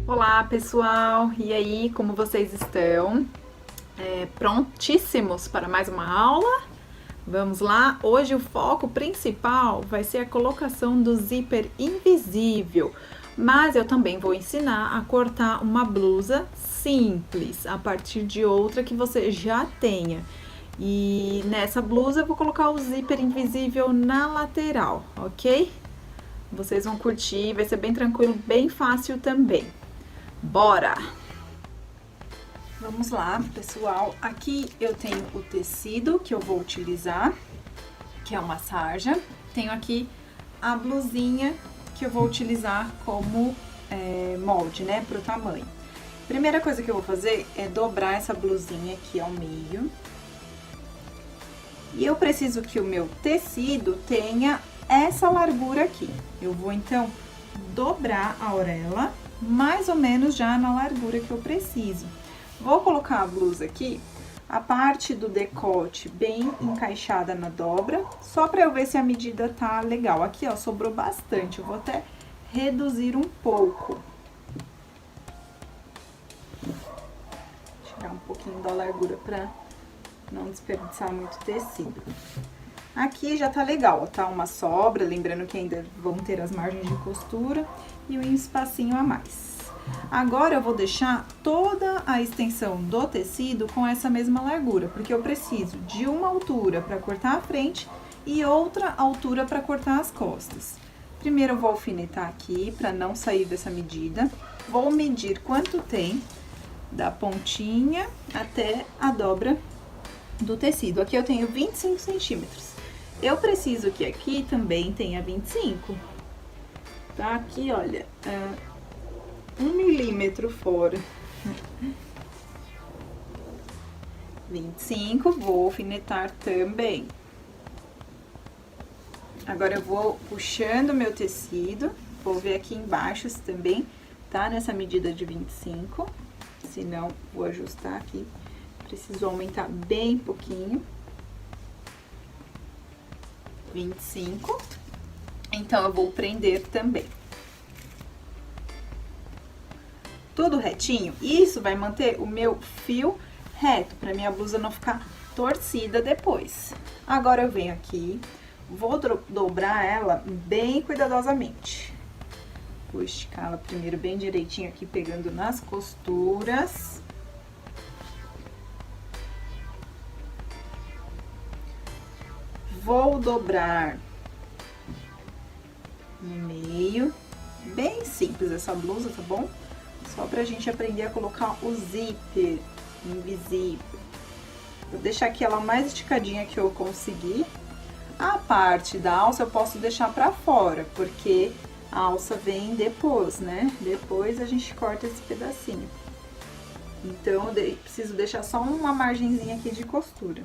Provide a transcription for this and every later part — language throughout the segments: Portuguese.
Olá, pessoal! E aí, como vocês estão? Prontíssimos para mais uma aula? Vamos lá! Hoje o foco principal vai ser a colocação do zíper invisível, mas eu também vou ensinar a cortar uma blusa simples a partir de outra que você já tenha. E nessa blusa eu vou colocar o zíper invisível na lateral, ok? Vocês vão curtir, vai ser bem tranquilo, bem fácil também. Bora! Vamos lá, pessoal. Aqui eu tenho o tecido que eu vou utilizar, que é uma sarja. Tenho aqui a blusinha que eu vou utilizar como molde, né, pro tamanho. Primeira coisa que eu vou fazer é dobrar essa blusinha aqui ao meio. E eu preciso que o meu tecido tenha essa largura aqui. Eu vou, então, dobrar a orelha mais ou menos já na largura que eu preciso. Vou colocar a blusa aqui, a parte do decote bem encaixada na dobra, só pra eu ver se a medida tá legal. Aqui, ó, sobrou bastante, eu vou até reduzir um pouco. Tirar um pouquinho da largura pra não desperdiçar muito tecido. Aqui já tá legal, ó, tá uma sobra, lembrando que ainda vão ter as margens de costura e um espacinho a mais. Agora eu vou deixar toda a extensão do tecido com essa mesma largura, porque eu preciso de uma altura para cortar a frente e outra altura para cortar as costas. Primeiro eu vou alfinetar aqui para não sair dessa medida. Vou medir quanto tem da pontinha até a dobra do tecido. Aqui eu tenho 25 centímetros. Eu preciso que aqui também tenha 25. Tá? Aqui, olha, 1 milímetro fora. 25, vou alfinetar também. Agora eu vou puxando meu tecido, vou ver aqui embaixo se também tá nessa medida de 25. Se não, vou ajustar aqui. Preciso aumentar bem pouquinho. 25. Então, eu vou prender também. Tudo retinho. Isso vai manter o meu fio reto, para minha blusa não ficar torcida depois. Agora, eu venho aqui, vou dobrar ela bem cuidadosamente. Vou esticar ela primeiro bem direitinho aqui, pegando nas costuras. Vou dobrar no meio, bem simples essa blusa, tá bom? Só pra gente aprender a colocar o zíper invisível. Vou deixar aqui ela mais esticadinha que eu conseguir. A parte da alça eu posso deixar pra fora, porque a alça vem depois, né? Depois a gente corta esse pedacinho. Então, eu preciso deixar só uma margenzinha aqui de costura.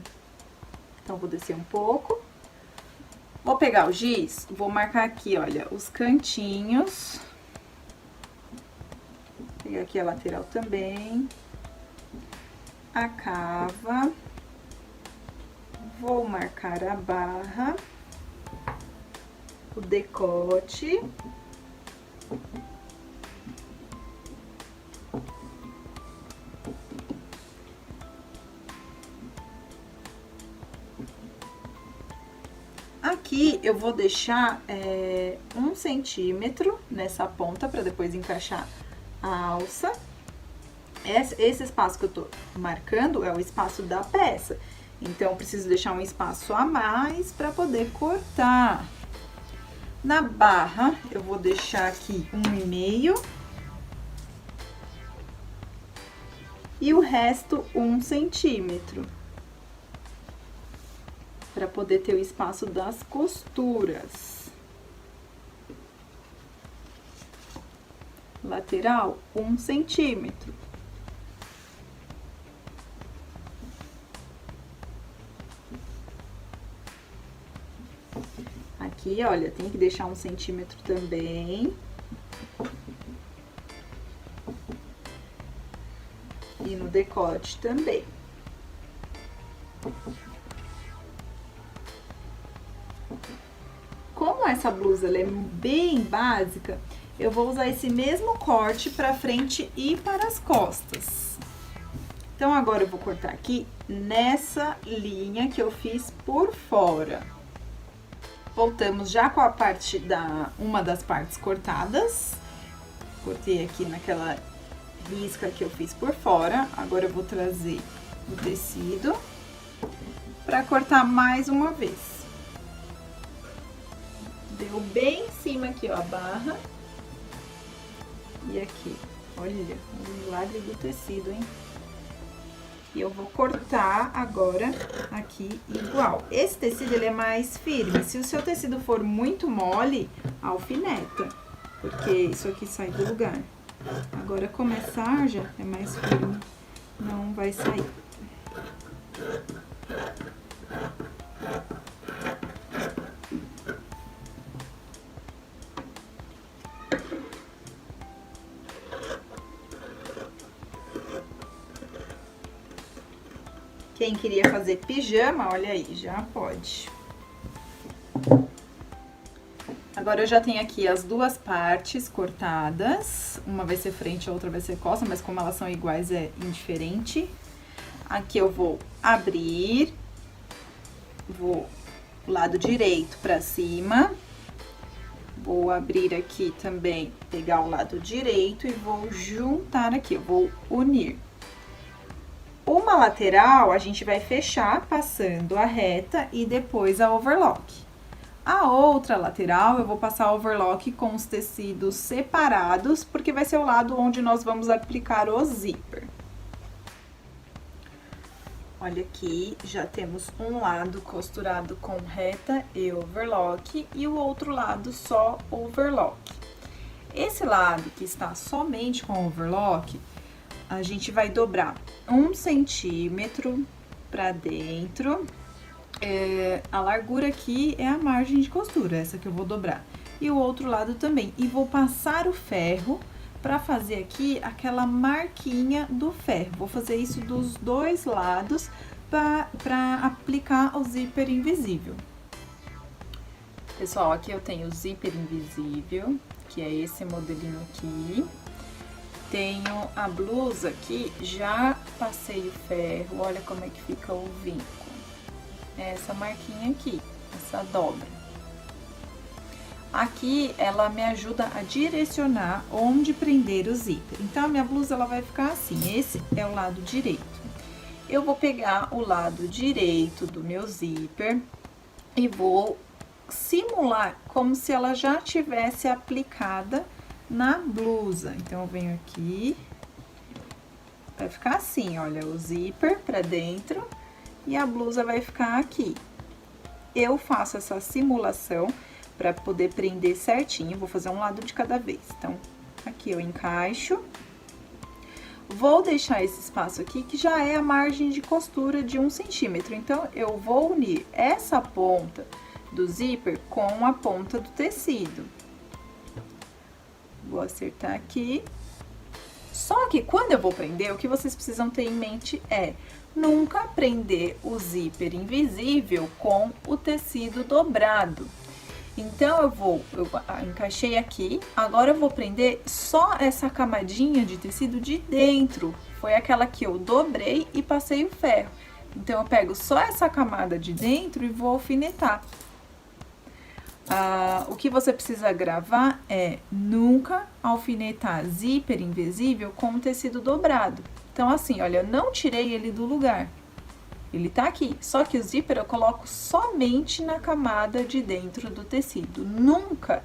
Então, vou descer um pouco. Vou pegar o giz, vou marcar aqui, olha, os cantinhos. Vou pegar aqui a lateral também. A cava. Vou marcar a barra. O decote. Aqui eu vou deixar 1 centímetro nessa ponta para depois encaixar a alça. Esse espaço que eu tô marcando é o espaço da peça. Então, eu preciso deixar um espaço a mais para poder cortar. Na barra, eu vou deixar aqui 1,5. E o resto, 1 centímetro. Para poder ter o espaço das costuras. Lateral, 1 centímetro. Aqui, olha, tem que deixar 1 centímetro também. E no decote também. Como essa blusa ela é bem básica, eu vou usar esse mesmo corte pra frente e para as costas. Então, agora eu vou cortar aqui nessa linha que eu fiz por fora. Voltamos já com a parte uma das partes cortadas. Cortei aqui naquela risca que eu fiz por fora. Agora eu vou trazer o tecido pra cortar mais uma vez. Deu bem em cima aqui, ó, a barra. E aqui, olha, o milagre do tecido, hein? E eu vou cortar agora aqui igual. Esse tecido, ele é mais firme. Se o seu tecido for muito mole, alfineta, porque isso aqui sai do lugar. Agora, como é sarja, é mais firme, não vai sair. Quem queria fazer pijama, olha aí, já pode. Agora eu já tenho aqui as duas partes cortadas. Uma vai ser frente, a outra vai ser costa, mas como elas são iguais é indiferente. Aqui eu vou abrir, vou o lado direito pra cima. Vou abrir aqui também, pegar o lado direito e vou juntar aqui, eu vou unir. Uma lateral a gente vai fechar passando a reta e depois a overlock. A outra lateral eu vou passar overlock com os tecidos separados, porque vai ser o lado onde nós vamos aplicar o zíper. Olha aqui, já temos um lado costurado com reta e overlock e o outro lado só overlock. Esse lado que está somente com overlock, a gente vai dobrar 1 centímetro pra dentro. A largura aqui é a margem de costura, essa que eu vou dobrar. E o outro lado também. E vou passar o ferro pra fazer aqui aquela marquinha do ferro. Vou fazer isso dos dois lados pra aplicar o zíper invisível. Pessoal, aqui eu tenho o zíper invisível, que é esse modelinho aqui. Tenho a blusa aqui, já passei o ferro, olha como é que fica o vinco. Essa marquinha aqui, essa dobra. Aqui, ela me ajuda a direcionar onde prender o zíper. Então, a minha blusa, ela vai ficar assim, esse é o lado direito. Eu vou pegar o lado direito do meu zíper e vou simular como se ela já tivesse aplicada na blusa. Então, eu venho aqui, vai ficar assim, olha, o zíper pra dentro e a blusa vai ficar aqui. Eu faço essa simulação pra poder prender certinho, vou fazer um lado de cada vez. Então, aqui eu encaixo, vou deixar esse espaço aqui, que já é a margem de costura de 1 centímetro. Então, eu vou unir essa ponta do zíper com a ponta do tecido. Vou acertar aqui. Só que quando eu vou prender, o que vocês precisam ter em mente é nunca prender o zíper invisível com o tecido dobrado. Então, eu encaixei aqui, agora eu vou prender só essa camadinha de tecido de dentro. Foi aquela que eu dobrei e passei o ferro. Então, eu pego só essa camada de dentro e vou alfinetar. O que você precisa gravar é nunca alfinetar zíper invisível com tecido dobrado. Então, assim, olha, eu não tirei ele do lugar. Ele tá aqui, só que o zíper eu coloco somente na camada de dentro do tecido. Nunca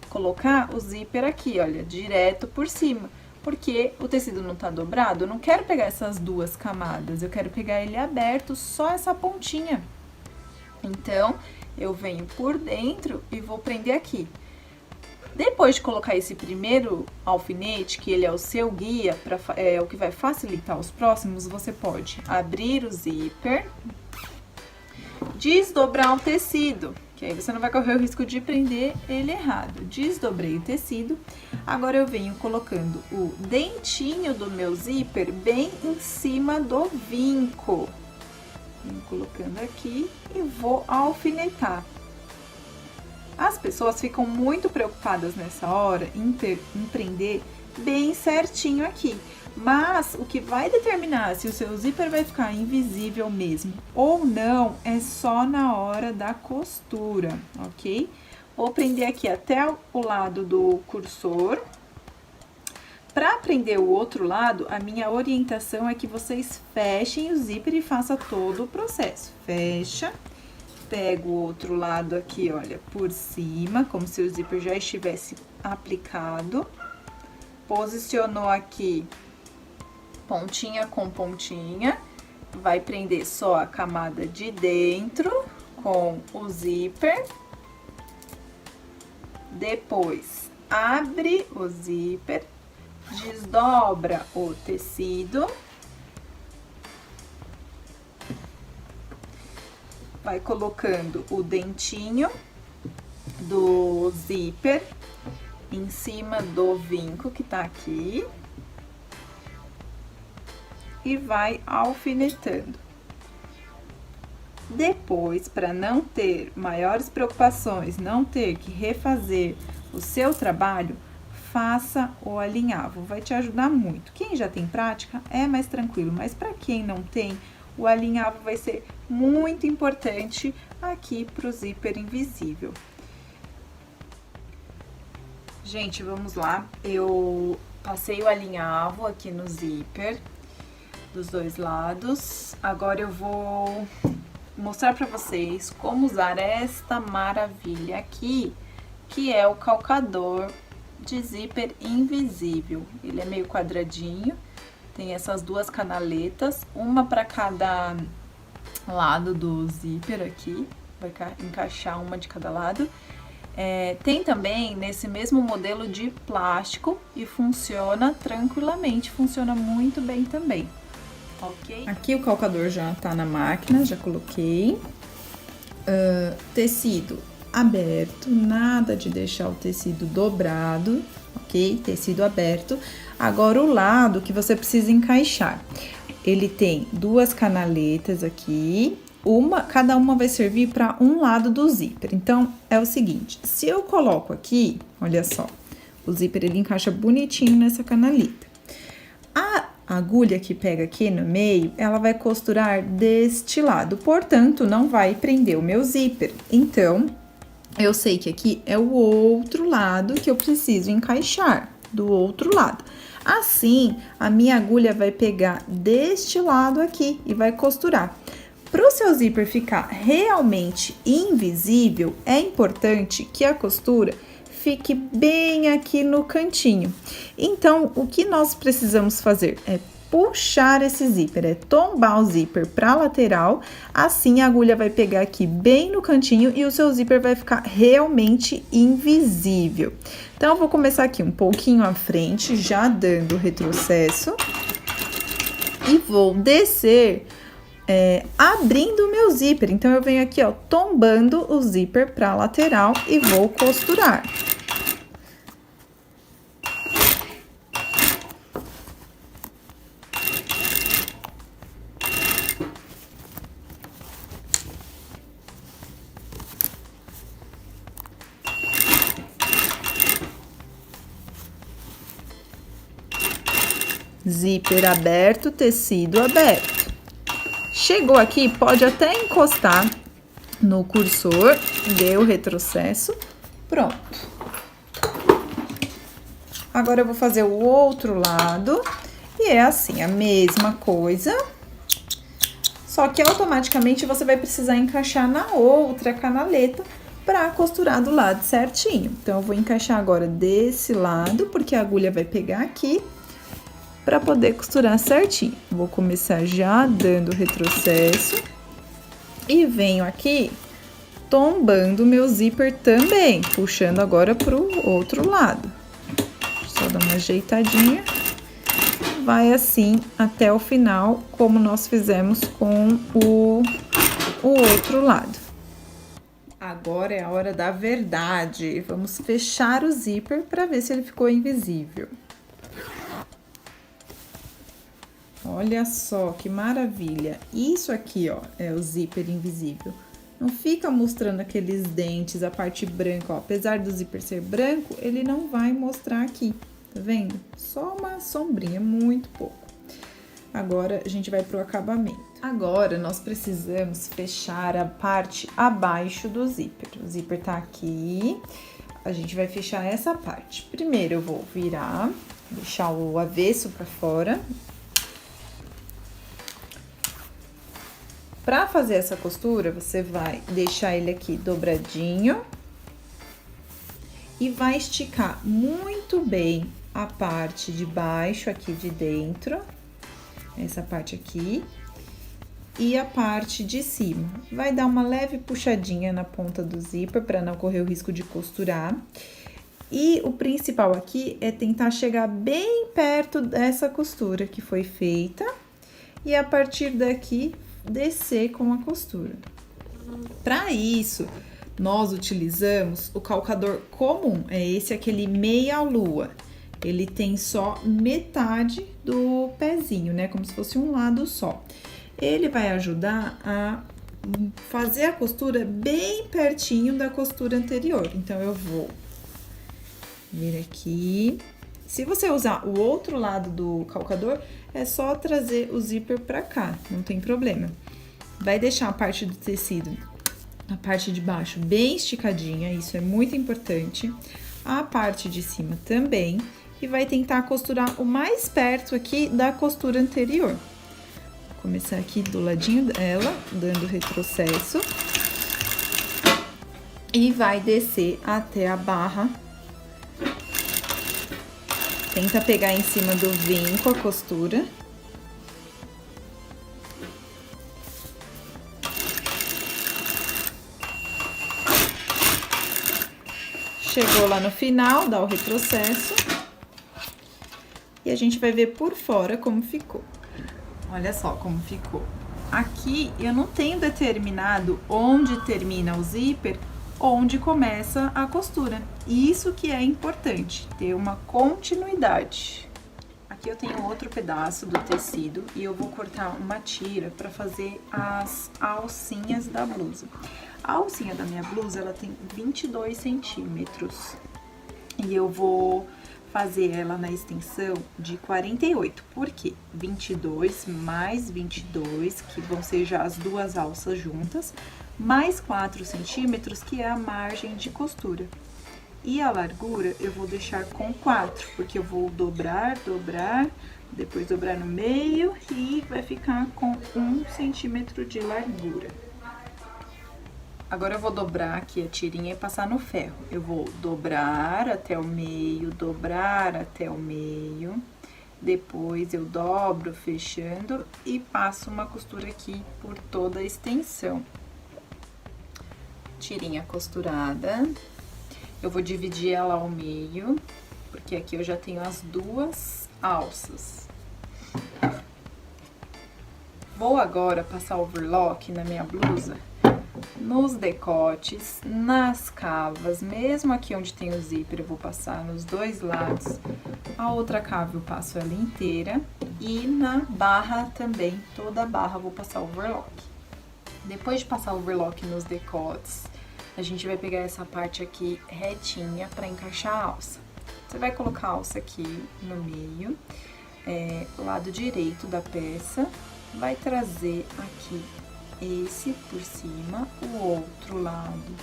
colocar o zíper aqui, olha, direto por cima. Porque o tecido não tá dobrado, eu não quero pegar essas duas camadas, eu quero pegar ele aberto, só essa pontinha. Então, eu venho por dentro e vou prender aqui. Depois de colocar esse primeiro alfinete, que ele é o seu guia, é o que vai facilitar os próximos, você pode abrir o zíper, desdobrar o tecido, que aí você não vai correr o risco de prender ele errado. Desdobrei o tecido, agora eu venho colocando o dentinho do meu zíper bem em cima do vinco. Venho colocando aqui e vou alfinetar. As pessoas ficam muito preocupadas nessa hora em prender bem certinho aqui. Mas o que vai determinar se o seu zíper vai ficar invisível mesmo ou não é só na hora da costura, ok? Vou prender aqui até o lado do cursor. Para prender o outro lado, a minha orientação é que vocês fechem o zíper e façam todo o processo. Fecha, pego o outro lado aqui, olha, por cima, como se o zíper já estivesse aplicado. Posicionou aqui pontinha com pontinha, vai prender só a camada de dentro com o zíper. Depois, abre o zíper, desdobra o tecido, vai colocando o dentinho do zíper em cima do vinco que tá aqui e vai alfinetando. Depois, para não ter maiores preocupações, não ter que refazer o seu trabalho, faça o alinhavo, vai te ajudar muito. Quem já tem prática é mais tranquilo, mas para quem não tem, o alinhavo vai ser muito importante aqui pro zíper invisível. Gente, vamos lá. Eu passei o alinhavo aqui no zíper dos dois lados. Agora eu vou mostrar para vocês como usar esta maravilha aqui, que é o calcador de zíper invisível. Ele é meio quadradinho, tem essas duas canaletas, uma para cada lado do zíper aqui, vai encaixar uma de cada lado. Tem também nesse mesmo modelo de plástico e funciona tranquilamente, funciona muito bem também, ok? Aqui o calcador já tá na máquina, já coloquei. Tecido aberto, nada de deixar o tecido dobrado, ok? Tecido aberto. Agora o lado que você precisa encaixar, ele tem duas canaletas aqui, cada uma vai servir para um lado do zíper. Então é o seguinte, se eu coloco aqui, olha só, o zíper ele encaixa bonitinho nessa canaleta. A agulha que pega aqui no meio, ela vai costurar deste lado, portanto não vai prender o meu zíper. Então eu sei que aqui é o outro lado que eu preciso encaixar, do outro lado. Assim, a minha agulha vai pegar deste lado aqui e vai costurar. Para o seu zíper ficar realmente invisível, é importante que a costura fique bem aqui no cantinho. Então, o que nós precisamos fazer é puxar esse zíper, é tombar o zíper para a lateral, assim a agulha vai pegar aqui bem no cantinho e o seu zíper vai ficar realmente invisível. Então, eu vou começar aqui um pouquinho à frente, já dando retrocesso, e vou descer abrindo o meu zíper. Então, eu venho aqui, ó, tombando o zíper para a lateral e vou costurar. Zíper aberto, tecido aberto. Chegou aqui, pode até encostar no cursor, deu retrocesso, pronto. Agora eu vou fazer o outro lado e é assim, a mesma coisa, só que automaticamente você vai precisar encaixar na outra canaleta para costurar do lado certinho. Então, eu vou encaixar agora desse lado, porque a agulha vai pegar aqui, para poder costurar certinho. Vou começar já dando retrocesso e venho aqui tombando meu zíper também, puxando agora pro outro lado. Só dar uma ajeitadinha. Vai assim até o final, como nós fizemos com o outro lado. Agora é a hora da verdade. Vamos fechar o zíper para ver se ele ficou invisível. Olha só que maravilha! Isso aqui, ó, é o zíper invisível. Não fica mostrando aqueles dentes, a parte branca, ó. Apesar do zíper ser branco, ele não vai mostrar aqui, tá vendo? Só uma sombrinha, muito pouco. Agora, a gente vai pro acabamento. Agora, nós precisamos fechar a parte abaixo do zíper. O zíper tá aqui, a gente vai fechar essa parte. Primeiro, eu vou virar, deixar o avesso pra fora. Pra fazer essa costura, você vai deixar ele aqui dobradinho e vai esticar muito bem a parte de baixo aqui de dentro, essa parte aqui, e a parte de cima. Vai dar uma leve puxadinha na ponta do zíper para não correr o risco de costurar. E o principal aqui é tentar chegar bem perto dessa costura que foi feita e a partir daqui descer com a costura. Para isso, nós utilizamos o calcador comum, é esse aquele meia lua. Ele tem só metade do pezinho, né? Como se fosse um lado só. Ele vai ajudar a fazer a costura bem pertinho da costura anterior. Então, eu vou vir aqui. Se você usar o outro lado do calcador, é só trazer o zíper pra cá, não tem problema. Vai deixar a parte do tecido, a parte de baixo bem esticadinha, isso é muito importante. A parte de cima também. E vai tentar costurar o mais perto aqui da costura anterior. Vou começar aqui do ladinho dela, dando retrocesso. E vai descer até a barra. Tenta pegar em cima do vinco a costura. Chegou lá no final, dá o retrocesso. E a gente vai ver por fora como ficou. Olha só como ficou. Aqui eu não tenho determinado onde termina o zíper, onde começa a costura. Isso que é importante, ter uma continuidade. Aqui eu tenho outro pedaço do tecido e eu vou cortar uma tira para fazer as alcinhas da blusa. A alcinha da minha blusa, ela tem 22 centímetros e eu vou fazer ela na extensão de 48. Por quê? 22 mais 22, que vão ser já as duas alças juntas, mais 4 centímetros, que é a margem de costura. E a largura eu vou deixar com 4, porque eu vou dobrar, depois dobrar no meio e vai ficar com 1 centímetro de largura. Agora eu vou dobrar aqui a tirinha e passar no ferro. Eu vou dobrar até o meio, dobrar até o meio. Depois eu dobro fechando e passo uma costura aqui por toda a extensão. Tirinha costurada. Eu vou dividir ela ao meio, porque aqui eu já tenho as duas alças. Vou agora passar overlock na minha blusa, nos decotes, nas cavas, mesmo aqui onde tem o zíper, eu vou passar nos dois lados. A outra cava eu passo ela inteira e na barra também, toda a barra eu vou passar overlock. Depois de passar overlock nos decotes, a gente vai pegar essa parte aqui retinha para encaixar a alça. Você vai colocar a alça aqui no meio, lado direito da peça, vai trazer aqui esse por cima, o outro lado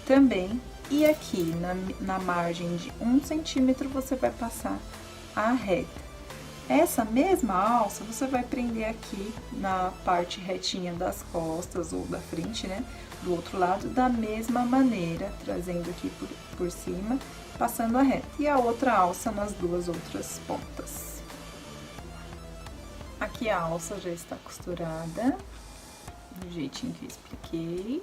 também, e aqui na margem de 1 centímetro você vai passar a reta. Essa mesma alça você vai prender aqui na parte retinha das costas ou da frente, né? Do outro lado, da mesma maneira, trazendo aqui por cima, passando a reta. E a outra alça nas duas outras pontas. Aqui a alça já está costurada, do jeitinho que eu expliquei.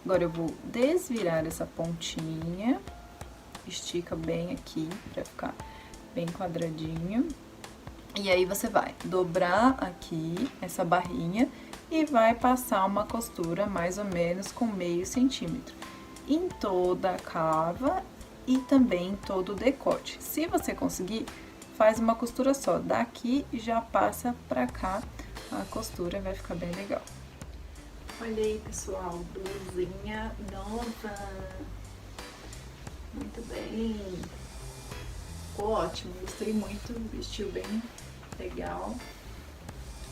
Agora eu vou desvirar essa pontinha, estica bem aqui pra ficar bem quadradinho. E aí você vai dobrar aqui essa barrinha e vai passar uma costura mais ou menos com meio centímetro em toda a cava e também em todo o decote. Se você conseguir, faz uma costura só, daqui já passa pra cá a costura, vai ficar bem legal. Olha aí, pessoal, blusinha nova. Muito bem. Ficou ótimo, gostei muito, vestiu bem legal.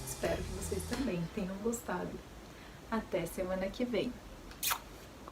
Espero que vocês também tenham gostado. Até semana que vem.